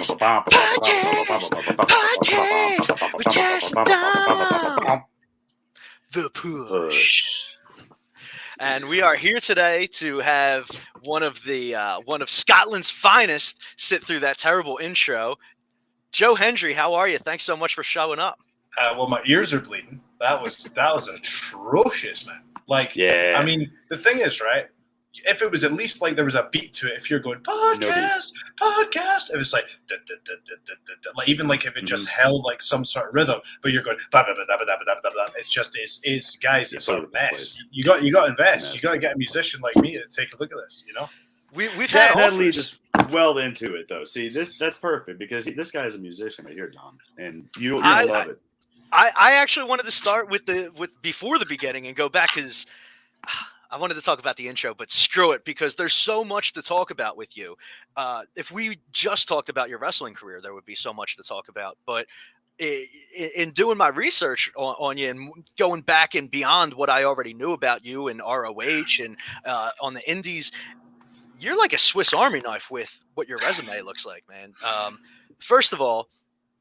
Podcast. We cast down the push. And we are here today to have one of Scotland's finest sit through that terrible intro. Joe Hendry, how are you? Thanks so much for showing up. Well, my ears are bleeding. That was atrocious, man. Like, yeah. I mean, the thing is, right? If it was at least like there was a beat to it, if you're going podcast, it was like, like even like if it just held like some sort of rhythm, but you're going, it's just it's guys, it's a mess. You got to invest. You got to get a musician like me to take a look at this. You know, we've had that leads us well into it though. See, that's perfect because this guy is a musician right here, Don, and you'll love it. I actually wanted to start with before the beginning and go back because I wanted to talk about the intro, but screw it because there's so much to talk about with you. If we just talked about your wrestling career, there would be so much to talk about. But in doing my research on you and going back and beyond what I already knew about you and ROH and on the indies, you're like a Swiss Army knife with what your resume looks like, man. First of all,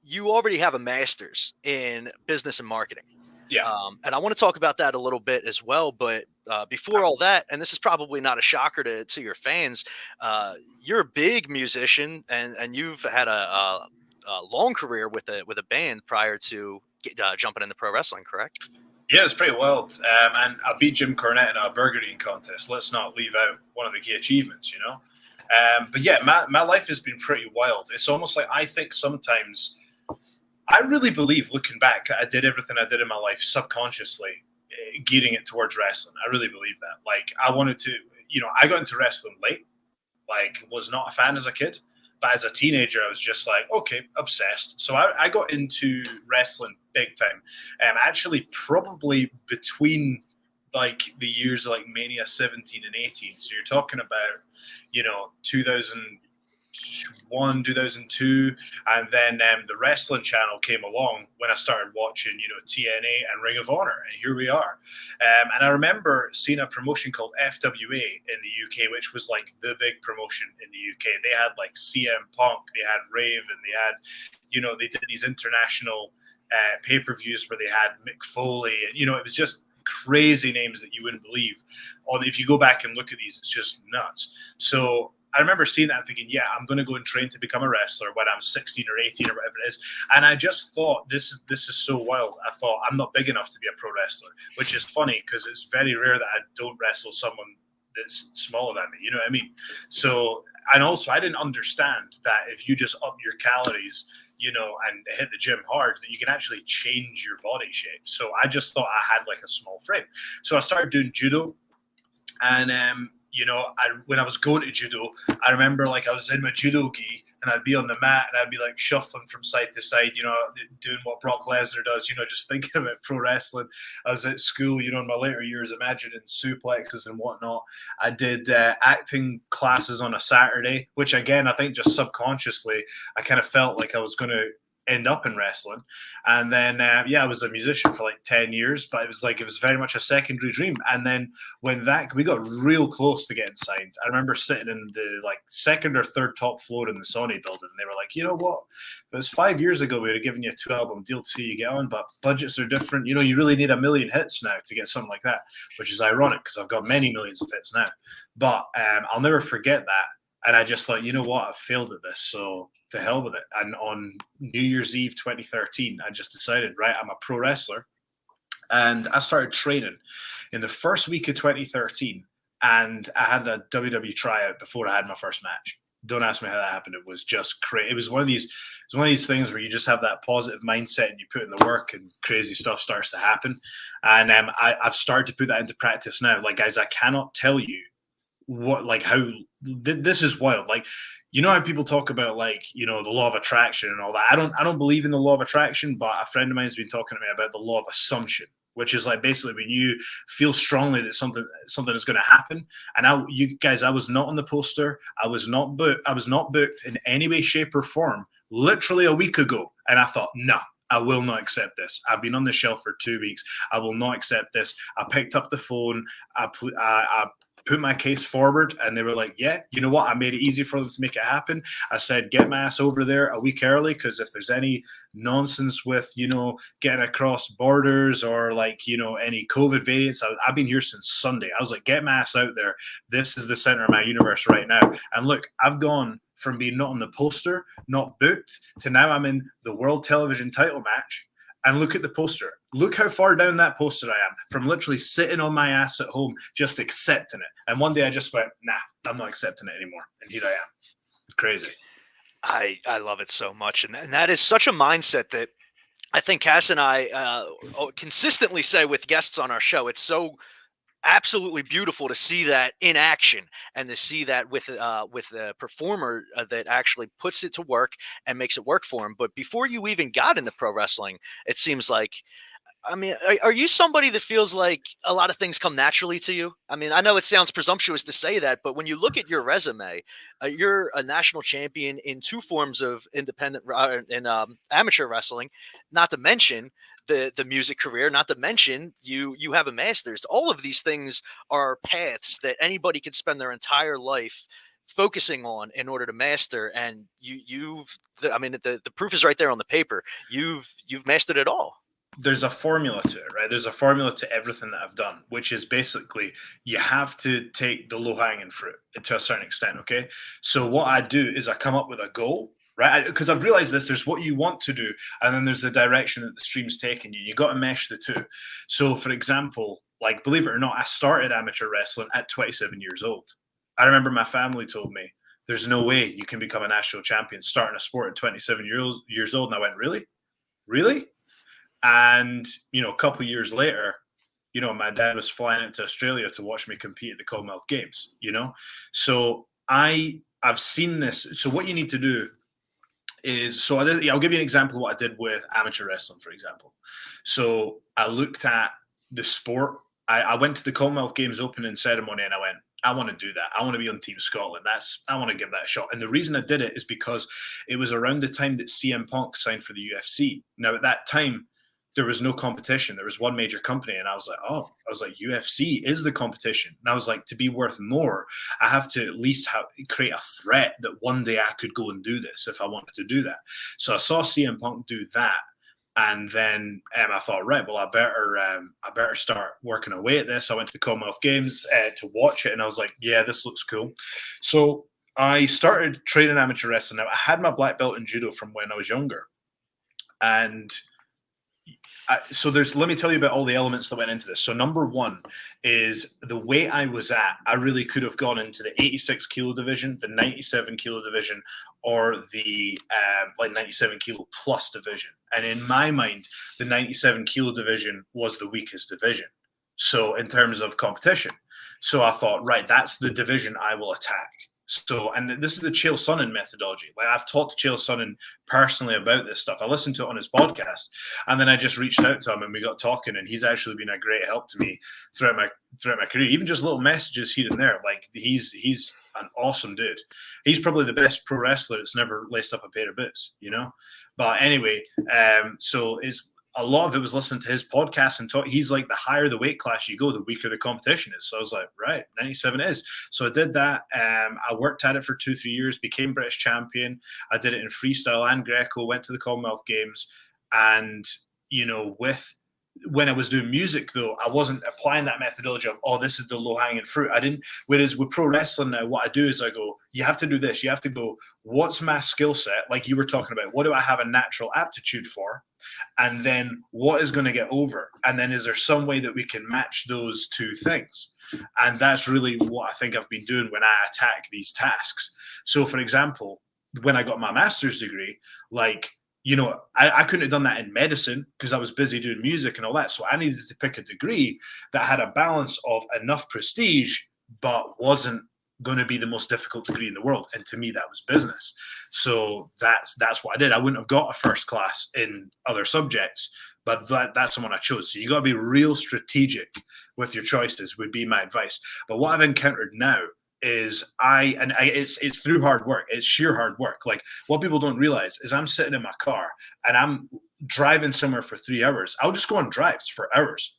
you already have a master's in business and marketing. Yeah. And I want to talk about that a little bit as well. But before all that, and this is probably not a shocker to your fans, you're a big musician and you've had a long career with a band prior to jumping into pro wrestling, correct? Yeah, it's pretty wild. And I beat Jim Cornette in a burger eating contest. Let's not leave out one of the key achievements, you know? But yeah, my life has been pretty wild. It's almost like I think sometimes I really believe, looking back, I did everything I did in my life subconsciously, gearing it towards wrestling. I really believe that. Like, I wanted to, I got into wrestling late, like, was not a fan as a kid. But as a teenager, I was just like, okay, obsessed. So I got into wrestling big time. Actually, probably between, like, the years like Mania 17 and 18. So you're talking about, 2001, 2002, and then the wrestling channel came along when I started watching, TNA and Ring of Honor, and here we are. And I remember seeing a promotion called FWA in the UK, which was like the big promotion in the UK. They had like CM Punk, they had Raven, they had, they did these international pay-per-views where they had Mick Foley, and it was just crazy names that you wouldn't believe. If you go back and look at these, it's just nuts. So I remember seeing that and thinking, yeah, I'm going to go and train to become a wrestler when I'm 16 or 18 or whatever it is. And I just thought, this is so wild. I thought, I'm not big enough to be a pro wrestler, which is funny because it's very rare that I don't wrestle someone that's smaller than me. You know what I mean? So, and also I didn't understand that if you just up your calories, and hit the gym hard, that you can actually change your body shape. So I just thought I had like a small frame. So I started doing judo, and when I was going to judo, I remember like I was in my judo gi and I'd be on the mat and I'd be like shuffling from side to side, doing what Brock Lesnar does, just thinking about pro wrestling. I was at school, in my later years, imagining suplexes and whatnot. I did acting classes on a Saturday, which again, I think just subconsciously, I kind of felt like I was going to end up in wrestling. And then I was a musician for like 10 years, but it was very much a secondary dream. And then when we got real close to getting signed, I remember sitting in the like second or third top floor in the Sony building, and they were like, you know what, it was 5 years ago we would have given you a 2-album deal to see you get on, but budgets are different. You really need 1 million hits now to get something like that, which is ironic because I've got many millions of hits now. But I'll never forget that. And I just thought, you know what, I've failed at this, so to hell with it. And on New Year's Eve 2013, I just decided, right, I'm a pro wrestler. And I started training in the first week of 2013, and I had a WWE tryout before I had my first match. Don't ask me how that happened. It was just crazy. It was one of these things where you just have that positive mindset and you put in the work and crazy stuff starts to happen. And I've started to put that into practice now. Like, guys, I cannot tell you this is wild. Like, how people talk about like, the law of attraction and all that. I don't believe in the law of attraction, but a friend of mine has been talking to me about the law of assumption, which is like basically when you feel strongly that something is going to happen. And I was not on the poster. I was not booked in any way, shape, or form literally a week ago. And I thought, no, I will not accept this. I've been on the shelf for 2 weeks. I will not accept this. I picked up the phone. I put my case forward, and they were like, yeah, you know what? I made it easy for them to make it happen. I said, get my ass over there a week early, because if there's any nonsense with, getting across borders or like, any COVID variants, I've been here since Sunday. I was like, get my ass out there. This is the center of my universe right now. And look, I've gone from being not on the poster, not booked, to now I'm in the World Television title match. And look at the poster. Look how far down that poster I am from literally sitting on my ass at home, just accepting it. And one day I just went, nah, I'm not accepting it anymore. And here I am. Crazy. I love it so much. And that is such a mindset that I think Cass and I consistently say with guests on our show. It's so absolutely beautiful to see that in action, and to see that with a performer that actually puts it to work and makes it work for him. But before you even got into pro wrestling, it seems like, I mean, are you somebody that feels like a lot of things come naturally to you? I mean, I know it sounds presumptuous to say that, but when you look at your resume, you're a national champion in 2 forms of independent and amateur wrestling, not to mention the music career, not to mention you have a master's. All of these things are paths that anybody can spend their entire life focusing on in order to master. And the proof is right there on the paper. You've mastered it all. There's a formula to it, right? There's a formula to everything that I've done, which is basically you have to take the low-hanging fruit to a certain extent, okay? So what I do is I come up with a goal, right? Because I've realized this, there's what you want to do, and then there's the direction that the stream's taking you. You got to mesh the two. So, for example, like, believe it or not, I started amateur wrestling at 27 years old. I remember my family told me, there's no way you can become a national champion starting a sport at 27 years old. And I went, really? Really? And, a couple of years later, my dad was flying out to Australia to watch me compete at the Commonwealth Games, So I've seen this. So what you need to do is, I'll give you an example of what I did with amateur wrestling, for example. So I looked at the sport. I went to the Commonwealth Games opening ceremony and I went, I want to do that. I want to be on Team Scotland. I want to give that a shot. And the reason I did it is because it was around the time that CM Punk signed for the UFC. Now, at that time, there was no competition. There was one major company. And I was like, UFC is the competition. And I was like, to be worth more, I have to at least create a threat that one day I could go and do this if I wanted to do that. So I saw CM Punk do that. And then I thought, right, well, I better start working away at this. I went to the Commonwealth Games to watch it. And I was like, yeah, this looks cool. So I started training amateur wrestling. Now, I had my black belt in judo from when I was younger. And let me tell you about all the elements that went into this. So number one is the weight I was at. I really could have gone into the 86 kilo division, the 97 kilo division, or the 97 kilo plus division. And in my mind, the 97 kilo division was the weakest division. So in terms of competition, so I thought, right, that's the division I will attack. So, and this is the Chael Sonnen methodology. Like, I've talked to Chael Sonnen personally about this stuff. I listened to it on his podcast, and then I just reached out to him and we got talking, and he's actually been a great help to me throughout my career. Even just little messages here and there. Like, he's an awesome dude. He's probably the best pro wrestler that's never laced up a pair of boots, But anyway, so a lot of it was listening to his podcast and talk. He's like, the higher the weight class you go, the weaker the competition is. So I was like, right, 97 is. So I did that. I worked at it for 2-3 years, became British champion. I did it in freestyle and Greco, went to the Commonwealth Games. And, when I was doing music, though, I wasn't applying that methodology of, this is the low-hanging fruit. I didn't. Whereas with pro wrestling now, what I do is I go, you have to do this. You have to go, what's my skill set? Like you were talking about, what do I have a natural aptitude for? And then what is going to get over? And then is there some way that we can match those two things? And that's really what I think I've been doing when I attack these tasks. So, for example, when I got my master's degree, I couldn't have done that in medicine because I was busy doing music and all that. So I needed to pick a degree that had a balance of enough prestige, but wasn't going to be the most difficult degree in the world. And to me, that was business. So that's what I did. I wouldn't have got a first class in other subjects, but that's the one I chose. So you got to be real strategic with your choices would be my advice. But what I've encountered now is it's through hard work. It's sheer hard work. Like, what people don't realize is I'm sitting in my car and I'm driving somewhere for 3 hours. I'll just go on drives for hours.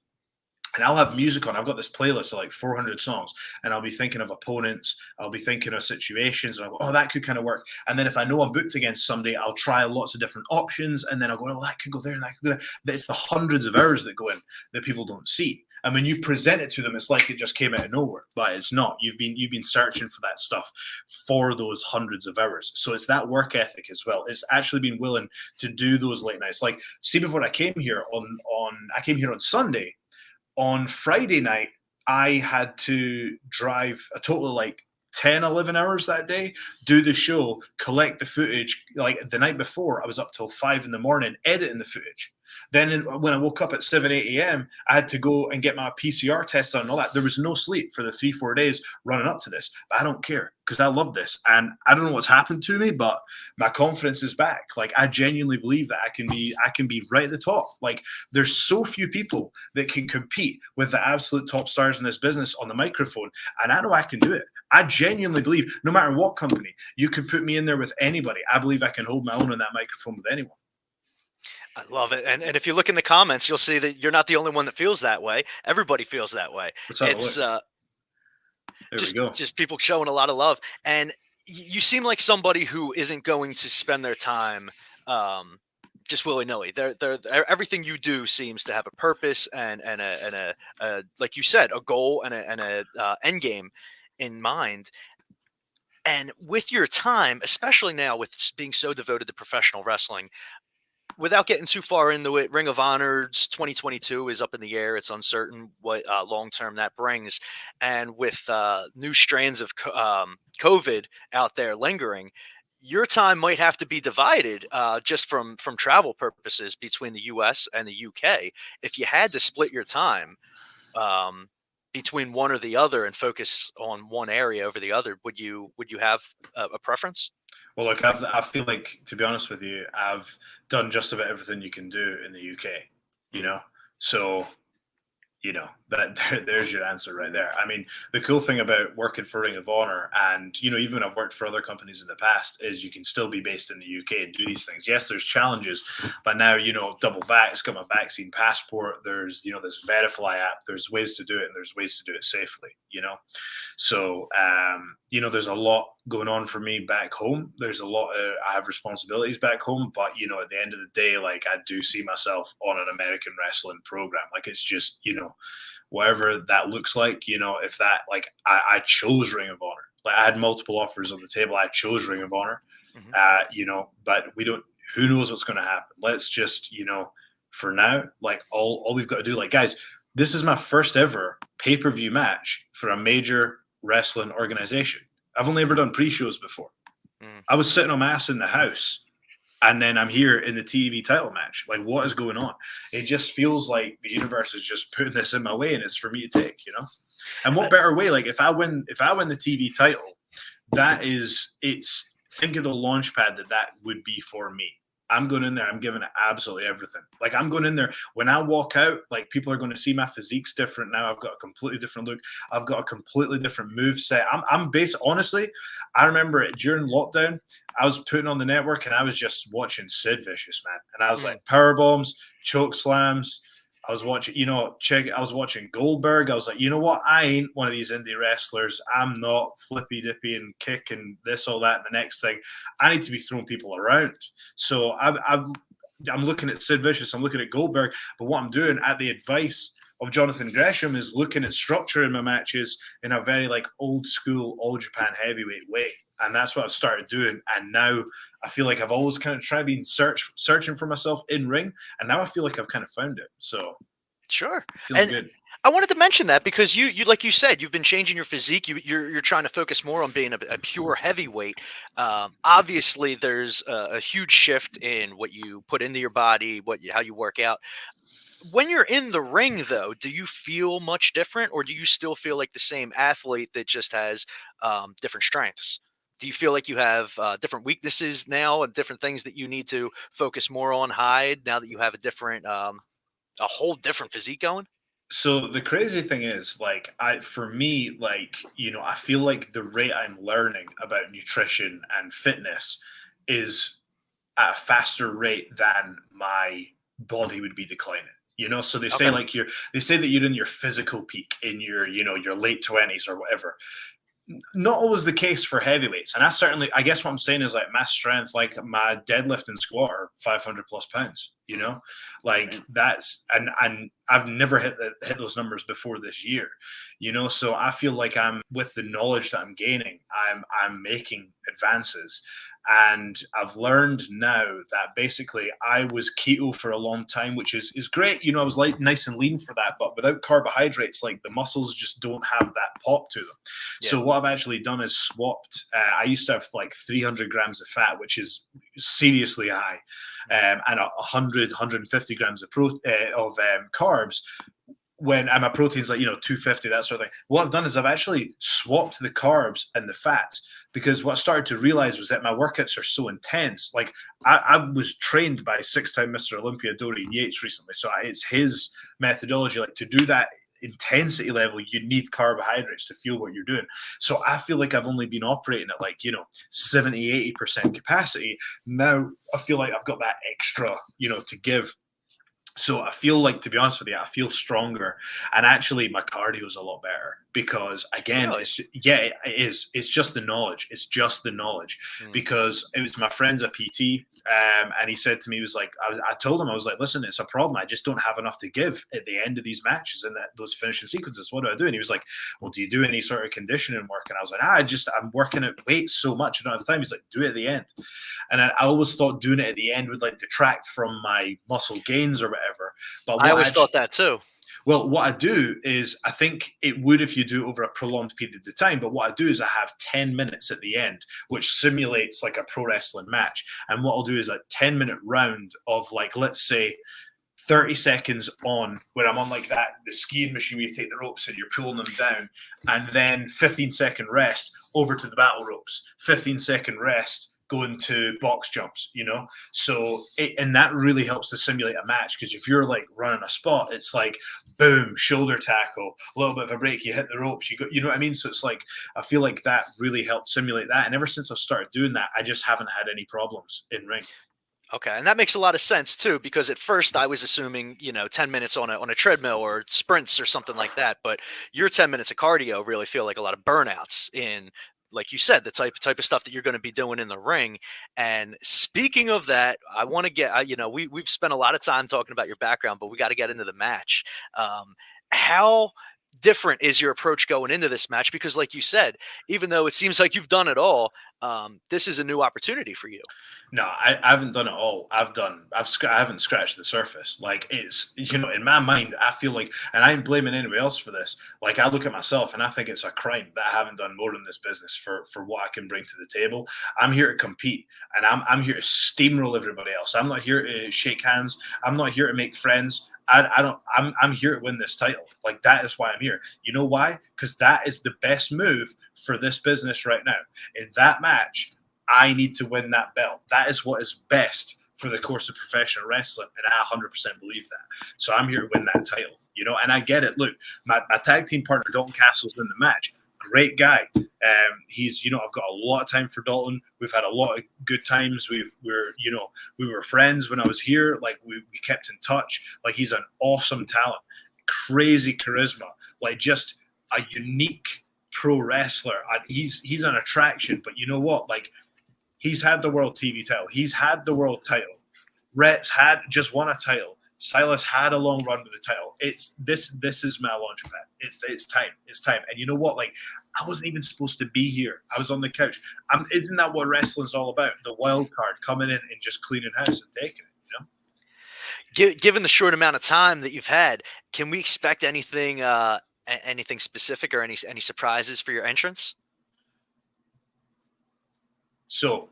and I'll have music on. I've got this playlist of like 400 songs, and I'll be thinking of opponents. I'll be thinking of situations, and I'll go, oh, that could kind of work. And then if I know I'm booked against somebody, I'll try lots of different options, and then I'll go, oh, that could go there, and that could go there. It's the hundreds of hours that go in that people don't see. And when you present it to them, it's like it just came out of nowhere, but it's not. You've been searching for that stuff for those hundreds of hours. So it's that work ethic as well. It's actually being willing to do those late nights. Like, see, before I came here on Sunday. On Friday night, I had to drive a total of like 10, 11 hours that day, do the show, collect the footage. Like the night before, I was up till 5 in the morning editing the footage. Then when I woke up at 7, 8 a.m., I had to go and get my PCR test done and all that. There was no sleep for the 3-4 days running up to this. But I don't care because I love this. And I don't know what's happened to me, but my confidence is back. Like, I genuinely believe that I can be right at the top. Like, there's so few people that can compete with the absolute top stars in this business on the microphone. And I know I can do it. I genuinely believe no matter what company, you could put me in there with anybody. I believe I can hold my own on that microphone with anyone. I love it. And if you look in the comments, you'll see that you're not the only one that feels that way. Everybody feels that way. It's just people showing a lot of love. And you seem like somebody who isn't going to spend their time just willy-nilly. They're everything you do seems to have a purpose and a like you said, a goal and a end game in mind. And with your time, especially now with being so devoted to professional wrestling, without getting too far into it, Ring of Honor's 2022 is up in the air. It's uncertain what long-term that brings. And with new strands of COVID out there lingering, your time might have to be divided just from travel purposes between the U.S. and the U.K. If you had to split your time between one or the other and focus on one area over the other, would you have a preference? Well, look, I feel like, to be honest with you, I've done just about everything you can do in the UK, you know? So, you know, there's your answer right there. I mean, the cool thing about working for Ring of Honor and, you know, even when I've worked for other companies in the past is you can still be based in the UK and do these things. Yes, there's challenges, but now, you know, double vax, got my vaccine passport. There's, you know, this Verify app. There's ways to do it and there's ways to do it safely, you know? So, you know, there's a lot going on for me back home. There's a lot I have responsibilities back home, but, you know, at the end of the day, like, I do see myself on an American wrestling program. Like, it's just, you know, whatever that looks like, you know, if that, like, I chose Ring of Honor. Like, I had multiple offers on the table. I chose Ring of Honor, you know, but who knows what's going to happen? Let's just, you know, for now, like, all we've got to do, like, guys, this is my first ever pay-per-view match for a major wrestling organization. I've only ever done pre-shows before. I was sitting on my ass in the house, and then I'm here in the TV title match. Like, what is going on? It just feels like the universe is just putting this in my way, and it's for me to take, you know? And what better way? Like, if I win the TV title, think of the launch pad that would be for me. I'm going in there. I'm giving it absolutely everything. Like, I'm going in there. When I walk out, like, people are going to see my physique's different now. I've got a completely different look. I've got a completely different move set. I'm based, honestly, I remember it during lockdown. I was putting on the network and I was just watching Sid Vicious, man. And I was like, power bombs, choke slams. I was watching, you know, I was watching Goldberg. I was like, you know what? I ain't one of these indie wrestlers. I'm not flippy dippy and kick and this, all that, and the next thing. I need to be throwing people around. So I'm looking at Sid Vicious. I'm looking at Goldberg. But what I'm doing at the advice of Jonathan Gresham is looking at structure in my matches in a very, like, old school, all Japan heavyweight way. And that's what I've started doing. And now I feel like I've always kind of tried being searching for myself in ring. And now I feel like I've kind of found it. So sure. Feeling good. I wanted to mention that because you like you said, you've been changing your physique. You're trying to focus more on being a pure heavyweight. Obviously, there's a huge shift in what you put into your body, how you work out. When you're in the ring, though, do you feel much different, or do you still feel like the same athlete that just has different strengths? Do you feel like you have different weaknesses now and different things that you need to focus more on hide now that you have a whole different physique going? So the crazy thing is, like, for me, like, you know, I feel like the rate I'm learning about nutrition and fitness is at a faster rate than my body would be declining. You know, so they Okay. say like they say that you're in your physical peak in your, your late 20s or whatever. Not always the case for heavyweights. And I guess what I'm saying is like my strength, like my deadlift and squat are 500 plus pounds, like that's, and I've never hit those numbers before this year, so I feel like I'm, with the knowledge that I'm gaining, I'm making advances. And I've learned now that basically I was keto for a long time, which is great. I was like nice and lean for that, but without carbohydrates, like the muscles just don't have that pop to them. Yeah. So what I've actually done is swapped. I used to have like 300 grams of fat, which is seriously high, and 100, 150 grams of carbs. When my protein's like 250, that sort of thing. What I've done is I've actually swapped the carbs and the fats, because what I started to realize was that my workouts are so intense. Like I was trained by 6-time Mr. Olympia Dorian Yates recently, so it's his methodology. Like to do that intensity level, you need carbohydrates to fuel what you're doing. So I feel like I've only been operating at like 70-80% capacity. Now I feel like I've got that extra to give. So I feel like, to be honest with you, I feel stronger, and actually my cardio is a lot better, because again, really? it is. It's just the knowledge. It's just the knowledge, because it was my friend's a PT, and he said to me, he was like, I told him, I was like, listen, it's a problem. I just don't have enough to give at the end of these matches and those finishing sequences. What do I do? And he was like, well, do you do any sort of conditioning work? And I was like, I'm working at weight so much, I don't have time. He's like, do it at the end. And I always thought doing it at the end would like detract from my muscle gains or whatever. But I always thought that too. Well, what I do is, I think it would if you do it over a prolonged period of time. But what I do is I have 10 minutes at the end, which simulates like a pro wrestling match. And what I'll do is a 10-minute round of like, let's say 30 seconds on, where I'm on like that, the skiing machine where you take the ropes and you're pulling them down, and then 15-second rest over to the battle ropes, 15-second rest going to box jumps, so and that really helps to simulate a match, because if you're like running a spot, it's like boom, shoulder tackle, a little bit of a break, you hit the ropes, you go, you know what I mean? So it's like, I feel like that really helped simulate that, and ever since I've started doing that, I just haven't had any problems in ring. Okay, and that makes a lot of sense too, because at first I was assuming 10 minutes on a treadmill or sprints or something like that, but your 10 minutes of cardio really feel like a lot of burnouts in, like you said, the type of stuff that you're going to be doing in the ring. And speaking of that, I want to get, we've spent a lot of time talking about your background, but we got to get into the match. How different is your approach going into this match? Because like you said, even though it seems like you've done it all, this is a new opportunity for you. No, I haven't done it all. I haven't scratched the surface. Like, it's, in my mind, I feel like, and I ain't blaming anybody else for this. Like, I look at myself and I think it's a crime that I haven't done more in this business for what I can bring to the table. I'm here to compete, and I'm here to steamroll everybody else. I'm not here to shake hands. I'm not here to make friends. I'm here to win this title. Like, that is why I'm here. You know why? Because that is the best move for this business right now. In that match, I need to win that belt. That is what is best for the course of professional wrestling, and I 100% believe that. So I'm here to win that title, and I get it. Look, my tag team partner, Dalton Castle's in the match. Great guy. He's, I've got a lot of time for Dalton. We've had a lot of good times. We were friends when I was here. Like, we kept in touch. Like, he's an awesome talent, crazy charisma, like just a unique pro wrestler. And he's an attraction. But you know what? Like, he's had the world TV title. He's had the world title. Rhett's had just won a title. Silas had a long run with the title. This is my launch pad. It's time. It's time. And you know what? Like, I wasn't even supposed to be here. I was on the couch. Isn't that what wrestling's all about? The wild card, coming in and just cleaning house and taking it. Given the short amount of time that you've had, can we expect anything specific or any surprises for your entrance? So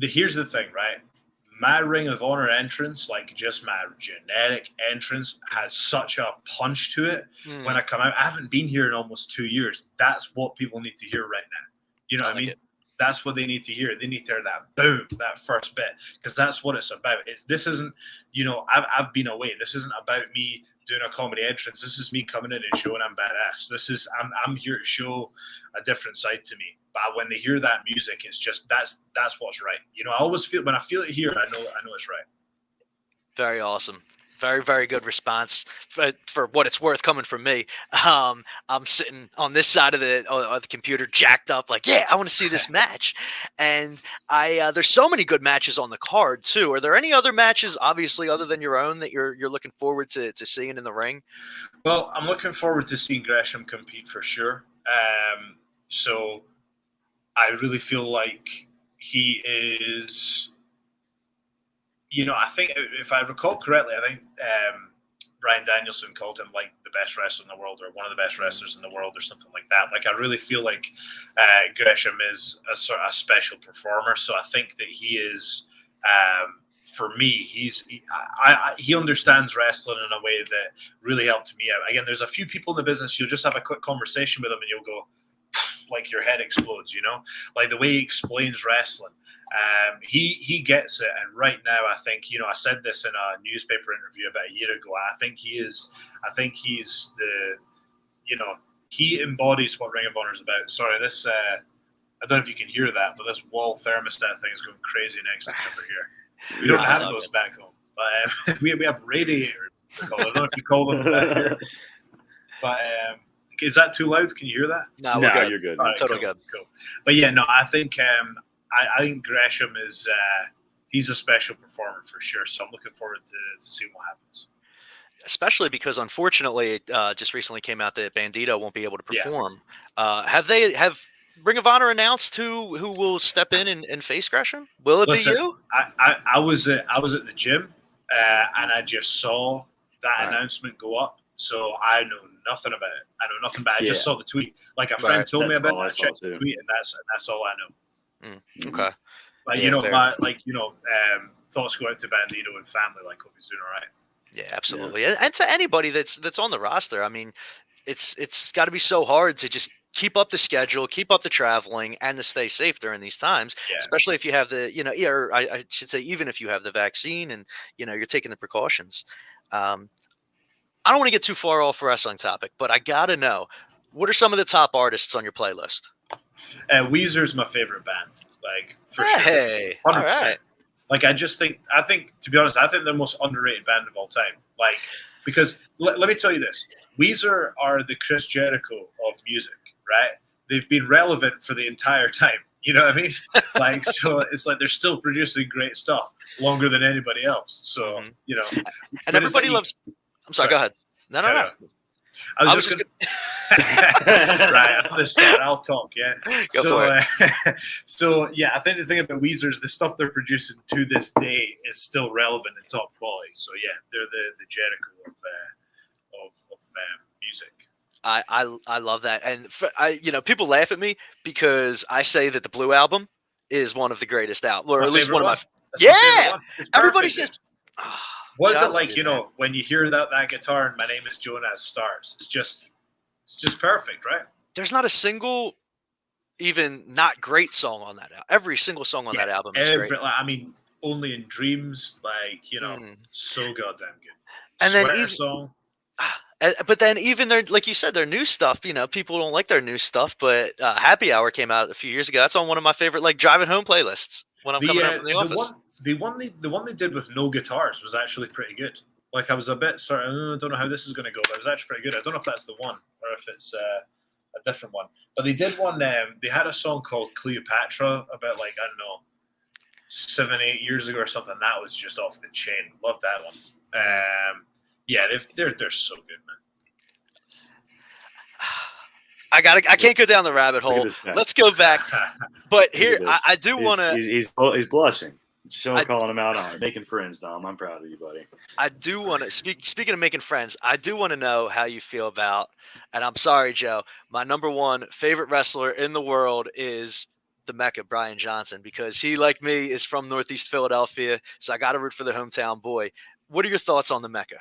here's the thing, right? My Ring of Honor entrance, like just my genetic entrance, has such a punch to it. When I come out, I haven't been here in almost 2 years. That's what people need to hear right now. You know what I mean? That's what they need to hear. They need to hear that boom, that first bit, because that's what it's about. This isn't, I've been away. This isn't about me doing a comedy entrance. This is me coming in and showing I'm badass. I'm here to show a different side to me. But when they hear that music, it's just that's what's right. I always feel, when I feel it here, I know it's right. Very awesome. Very, very good response for what it's worth coming from me. I'm sitting on this side of the computer, jacked up, like, yeah, I want to see this match. And there's so many good matches on the card too. Are there any other matches, obviously, other than your own, that you're looking forward to seeing in the ring? Well, I'm looking forward to seeing Gresham compete for sure. So I really feel like he is. I think if I recall correctly, I think Bryan Danielson called him like the best wrestler in the world or one of the best wrestlers in the world or something like that. Like, I really feel like Gresham is a sort of special performer. So I think that he is, for me, he understands wrestling in a way that really helped me out. Again, there's a few people in the business, you'll just have a quick conversation with them and you'll go, like your head explodes, like the way he explains wrestling. He gets it, and right now I think I said this in a newspaper interview about a year ago. I think he's the he embodies what Ring of Honor is about. Sorry, this I don't know if you can hear that, but this wall thermostat thing is going crazy next to me over here. We don't have those back home, but we have radiators. I don't know if you call them back here, but. Is that too loud? Can you hear that? No, you're good. Right, totally good. Cool. But yeah, no, I think I think Gresham is he's a special performer for sure. So I'm looking forward to seeing what happens. Especially because unfortunately, it just recently came out that Bandito won't be able to perform. Yeah. Have Ring of Honor announced who will step in and face Gresham? Will it be you? I was at the gym and I just saw that announcement go up. So I know nothing about it. I know nothing about it. I just saw the tweet. Like a friend told me about it. I checked the tweet, and that's all I know. Okay. But thoughts go out to Bandito and family. Like, hope he's doing all right. Yeah, absolutely. Yeah. And to anybody that's on the roster, I mean, it's got to be so hard to just keep up the schedule, keep up the traveling, and to stay safe during these times. Yeah. Especially if you have the, or I should say, even if you have the vaccine and you're taking the precautions. I don't want to get too far off wrestling topic, but I got to know, what are some of the top artists on your playlist? Weezer's my favorite band, like, for sure. Hey, 100%. All right. Like, I think, to be honest, I think they're the most underrated band of all time. Like, because let me tell you this, Weezer are the Chris Jericho of music, right? They've been relevant for the entire time. You know what I mean? Like, so it's like they're still producing great stuff longer than anybody else. So, And everybody loves... I'm sorry, go ahead. No. I was just right, I'm going to start. I'll talk, yeah. Go for it. So, yeah, I think the thing about Weezer is the stuff they're producing to this day is still relevant and top quality. So, yeah, they're the Jericho of music. I love that. And, people laugh at me because I say that the Blue Album is one of the greatest albums, or at least one of my... Yeah! Everybody says... What is it like, when you hear that guitar and My Name is Jonas Stars? It's just perfect, right? There's not a single, even not great song on that album. Every single song on that album is great. I mean, Only in Dreams, so goddamn good. And Sweater then even, song. But then even their, like you said, their new stuff, people don't like their new stuff, but Happy Hour came out a few years ago. That's on one of my favorite, driving home playlists when I'm coming home from the office. The one they did with no guitars was actually pretty good. Like, I was a bit sorry, I don't know how this is going to go, but it was actually pretty good. I don't know if that's the one or if it's a different one. But they did one. They had a song called Cleopatra about 7-8 years ago or something. That was just off the chain. Love that one. Yeah, they're so good, man. I can't go down the rabbit hole. Let's go back. But here, I do want to. He's blushing. Show calling him out on it. Making friends, Dom. I'm proud of you, buddy. I do want to speaking of making friends, I do want to know how you feel about, and I'm sorry, Joe, my number one favorite wrestler in the world is the Mecca, Brian Johnson, because he, like me, is from Northeast Philadelphia, so I got to root for the hometown boy. What are your thoughts on the Mecca?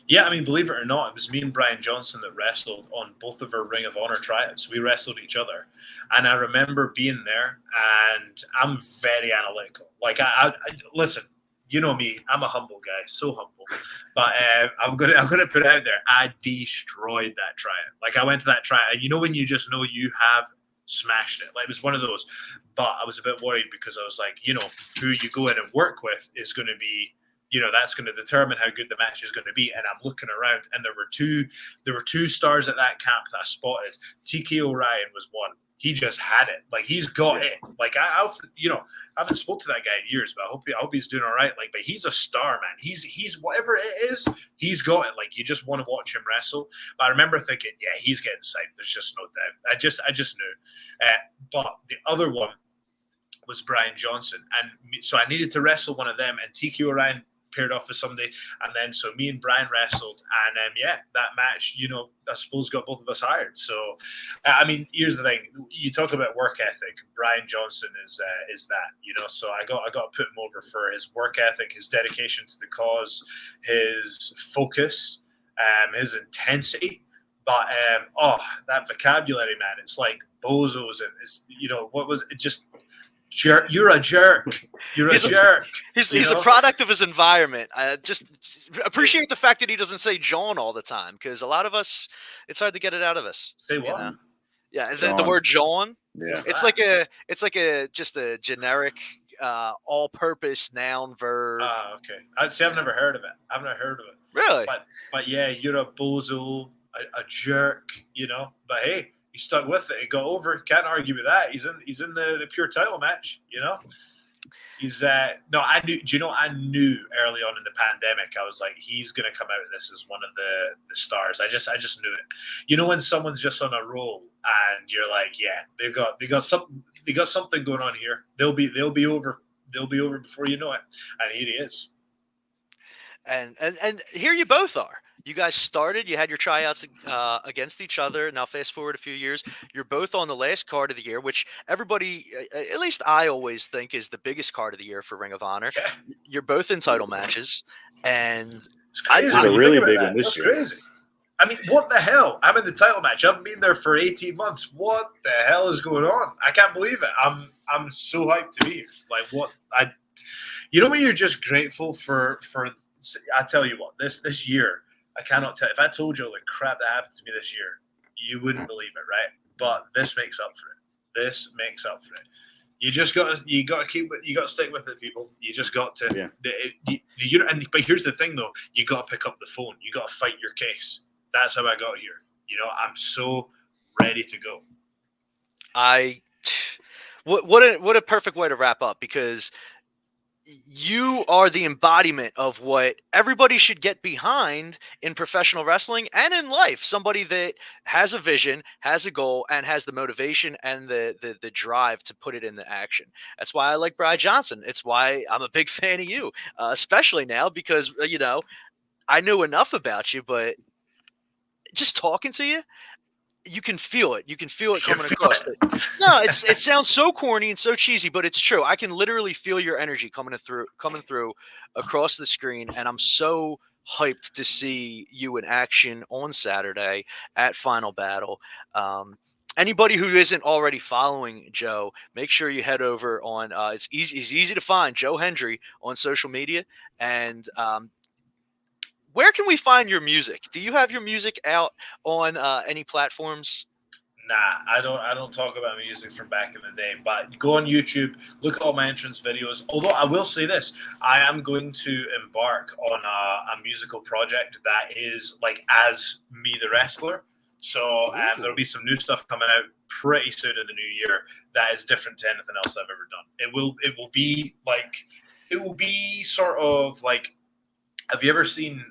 Yeah, I mean, believe it or not, it was me and Brian Johnson that wrestled on both of our Ring of Honor tryouts. We wrestled each other. And I remember being there, and I'm very analytical. Like, I listen, you know me, I'm a humble guy, so humble. But I'm gonna put it out there, I destroyed that tryout. Like, I went to that tryout, and when you just know you have smashed it. Like, it was one of those. But I was a bit worried because I was like, who you go in and work with is going to be that's going to determine how good the match is going to be. And I'm looking around, and there were two stars at that camp that I spotted. TK O'Ryan was one. He just had it. Like, he's got it. Like, I haven't spoke to that guy in years, but I hope he's doing all right. Like, but he's a star, man. He's whatever it is, he's got it. Like, you just want to watch him wrestle. But I remember thinking, yeah, he's getting signed. There's just no doubt. I just knew. But the other one was Brian Johnson, and so I needed to wrestle one of them. And TK O'Ryan paired off with somebody, and then so me and Brian wrestled, and that match, I suppose got both of us hired. So I mean, here's the thing: you talk about work ethic. Brian Johnson is that, so I got to put him over for his work ethic, his dedication to the cause, his focus, his intensity. But that vocabulary, man, it's like bozos, and it's, what was it? Just jerk. You're a jerk. You're a jerk. He's a product of his environment. I just appreciate the fact that he doesn't say John all the time, because a lot of us, it's hard to get it out of us. Say what? Yeah, the word John. Yeah. It's like a just a generic all-purpose noun verb. Okay. I've never heard of it. I've never heard of it. Really? But yeah, you're a bozo, a jerk, But hey, he stuck with it. He got over it. Can't argue with that. He's in the pure title match, He's I knew early on in the pandemic, I was like, he's gonna come out of this as one of the stars. I just knew it. When someone's just on a roll and you're like, yeah, they got something going on here. They'll be over before you know it. And here he is. And here you both are. You guys started, you had your tryouts against each other. Now, fast forward a few years, you're both on the last card of the year, which everybody, at least I always think, is the biggest card of the year for Ring of Honor. Yeah. You're both in title matches. And it's a really big one this year. Crazy. I mean, what the hell? I'm in the title match. I haven't been there for 18 months. What the hell is going on? I can't believe it. I'm so hyped to be here. Like, when you're just grateful for I tell you what, this year, I cannot tell. If I told you all the crap that happened to me this year, you wouldn't believe it, right? But this makes up for it. This makes up for it. You got to stick with it, people. You just got to. Yeah. But here's the thing, though. You got to pick up the phone. You got to fight your case. That's how I got here. I'm so ready to go. What a perfect way to wrap up, because you are the embodiment of what everybody should get behind in professional wrestling and in life. Somebody that has a vision, has a goal, and has the motivation and the drive to put it into action. That's why I like Brian Johnson. It's why I'm a big fan of you, especially now, because, I knew enough about you, but just talking to you, you can feel it. You can feel it coming across. No, it sounds so corny and so cheesy, but it's true. I can literally feel your energy coming through across the screen, and I'm so hyped to see you in action on Saturday at Final Battle. Anybody who isn't already following Joe, make sure you head over on. It's easy to find Joe Hendry on social media, and where can we find your music? Do you have your music out on any platforms? Nah, I don't talk about music from back in the day, but go on YouTube, look at all my entrance videos. Although I will say this, I am going to embark on a musical project that is like as me the wrestler. So there'll be some new stuff coming out pretty soon in the new year that is different to anything else I've ever done. It will be sort of like, have you ever seen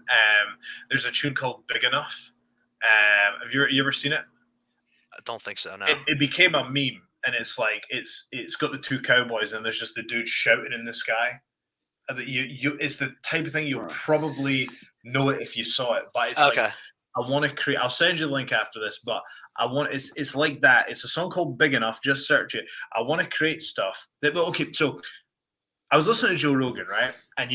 there's a tune called Big Enough? Have you ever seen it? I don't think so, no. It became a meme, and it's like it's got the two cowboys, and there's just the dude shouting in the sky. And it's the type of thing you'll probably know it if you saw it, but it's okay. Like, I want to create. I'll send you the link after this, but it's like that. It's a song called Big Enough. Just search it. I want to create stuff that. Okay, so I was listening to Joe Rogan, right? And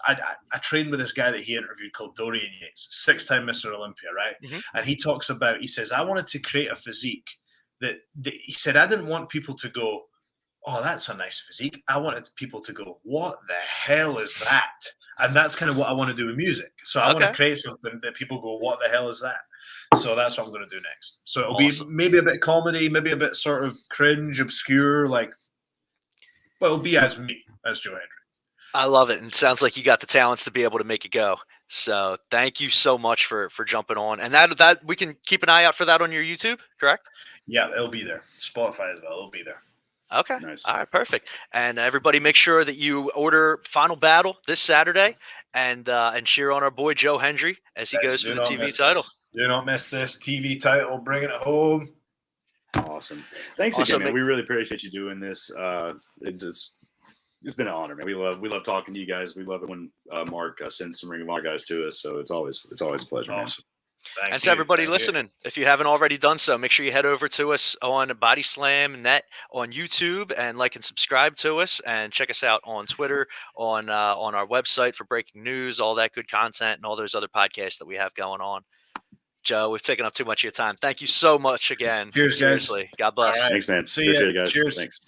I trained with this guy that he interviewed called Dorian Yates, 6-time Mr. Olympia, right? Mm-hmm. And he says, I wanted to create a physique that he said, I didn't want people to go, oh, that's a nice physique. I wanted people to go, what the hell is that? And that's kind of what I want to do with music. So I want to create something that people go, what the hell is that? So that's what I'm going to do next. So it'll be maybe a bit comedy, maybe a bit sort of cringe, obscure, it'll be as me, as Joe Hendry. I love it, and it sounds like you got the talents to be able to make it go. So thank you so much for jumping on, and that we can keep an eye out for that on your YouTube, correct? Yeah, it'll be there. Spotify as well. It'll be there. Okay. Nice. All right, perfect. And everybody, make sure that you order Final Battle this Saturday, and cheer on our boy Joe Hendry as he goes for the TV title. Do not miss this TV title. Bringing it home. Awesome. Thanks again, man. We really appreciate you doing this. It's been an honor, man. We love talking to you guys. We love it when Mark sends some Ring of Honor guys to us. So it's always a pleasure. Awesome. And to everybody listening, if you haven't already done so, make sure you head over to us on Body Slam Net on YouTube and like and subscribe to us, and check us out on Twitter, on our website for breaking news, all that good content, and all those other podcasts that we have going on. Joe, we've taken up too much of your time. Thank you so much again. Cheers, seriously. guys. God bless. All right. Thanks, man. See Appreciate ya. it, guys. Cheers. Thanks.